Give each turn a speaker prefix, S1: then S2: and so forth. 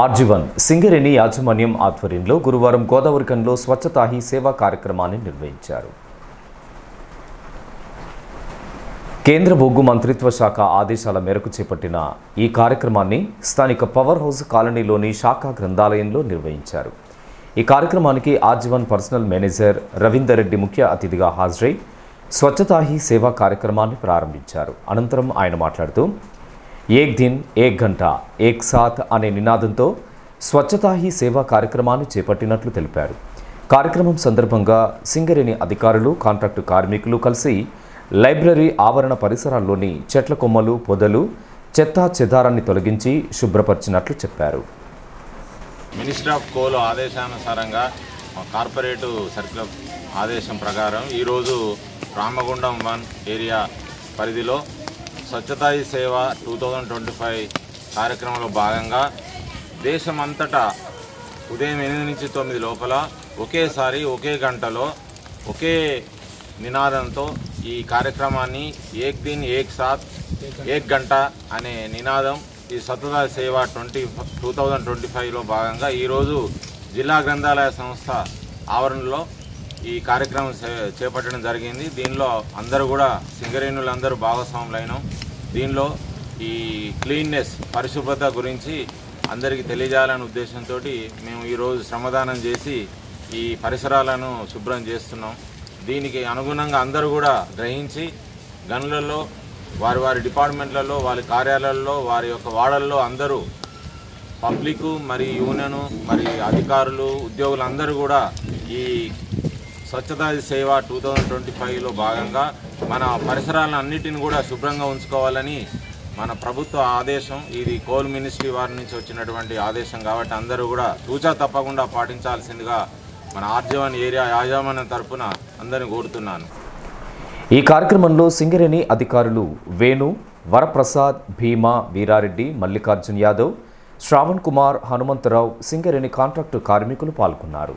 S1: RG one Singareni యాజమాన్యం ఆధ్వర్యంలో గురువారం గోదావరికంలో స్వచ్ఛతా హీ సేవా కార్యక్రమాన్ని నిర్వహించారు. కేంద్ర బొగ్గు మంత్రిత్వ శాఖ ఆదేశాల మేరకు చేపట్టిన ఈ కార్యక్రమాన్ని స్థానిక పవర్ హౌస్ కాలనీలోని శాఖా గ్రంథాలయంలో నిర్వహించారు. ఈ కార్యక్రమానికి RG one personal manager Ravinder Reddy ముఖ్య అతిథిగా హాజరై స్వచ్ఛతా హీ సేవా కార్యక్రమాన్ని ప్రారంభించారు. అనంతరం ఆయన మాట్లాడుతూ ఏక్ దిన్ ఏక్ గంటా ఏక్ సాత్ అనే నినాదంతో స్వచ్ఛతా హీ సేవా కార్యక్రమాన్ని చేపట్టినట్లు తెలిపారు. కార్యక్రమం సందర్భంగా సింగరేణి అధికారులు, కాంట్రాక్టు కార్మికులు కలిసి లైబ్రరీ ఆవరణ పరిసరాల్లోని చెట్ల కొమ్మలు, పొదలు, చెత్తా చెదారాన్ని తొలగించి శుభ్రపరిచినట్లు చెప్పారు.
S2: మినిస్టర్ ఆఫ్ కోల్ ఆదేశానుసారంగా కార్పొరేటు సర్క్యులర్ ఆదేశం ప్రకారం ఈరోజు రామగుండం 1 ఏరియా పరిధిలో స్వచ్ఛతా హీ సేవ 2025 కార్యక్రమంలో భాగంగా దేశమంతటా ఉదయం 8 నుంచి 9 లోపల ఒకేసారి ఒకే గంటలో ఒకే నినాదంతో ఈ కార్యక్రమాన్ని ఏక్ దిన్ ఏక్ సాత్ ఏక్ గంట అనే నినాదం ఈ స్వచ్ఛతా సేవ 2025లో భాగంగా ఈరోజు జిల్లా గ్రంథాలయ సంస్థ ఆవరణలో ఈ కార్యక్రమం చేపట్టడం జరిగింది. దీనిలో అందరూ కూడా సింగరేణులందరూ భాగస్వాములైనాం. దీనిలో ఈ క్లీన్నెస్, పరిశుభ్రత గురించి అందరికీ తెలియజేయాలనే ఉద్దేశంతో మేము ఈరోజు శ్రమదానం చేసి ఈ పరిసరాలను శుభ్రం చేస్తున్నాం. దీనికి అనుగుణంగా అందరూ కూడా గ్రహించి గనులలో వారి వారి డిపార్ట్మెంట్లలో, వారి కార్యాలయాల్లో, వారి యొక్క వార్డుల్లో అందరూ పబ్లిక్ మరి యూనియన్ మరి అధికారులు, ఉద్యోగులందరూ కూడా ఈ స్వచ్ఛతా సేవ 2025లో భాగంగా మన పరిసరాలను అన్నిటిని కూడా శుభ్రంగా ఉంచుకోవాలని మన ప్రభుత్వ ఆదేశం. ఇది కోల్ మినిస్ట్రీ వారి నుంచి వచ్చినటువంటి ఆదేశం కాబట్టి అందరూ కూడా తూచా తప్పకుండా పాటించాల్సిందిగా మన ఆర్జీవన్ ఏరియా యాజమాన్యం తరఫున అందరిని కోరుతున్నాను.
S1: ఈ కార్యక్రమంలో సింగరేణి అధికారులు వేణు, వరప్రసాద్, భీమా, వీరారెడ్డి, మల్లికార్జున్ యాదవ్, శ్రావణ్ కుమార్, హనుమంతరావు, సింగరేణి కాంట్రాక్టు కార్మికులు పాల్గొన్నారు.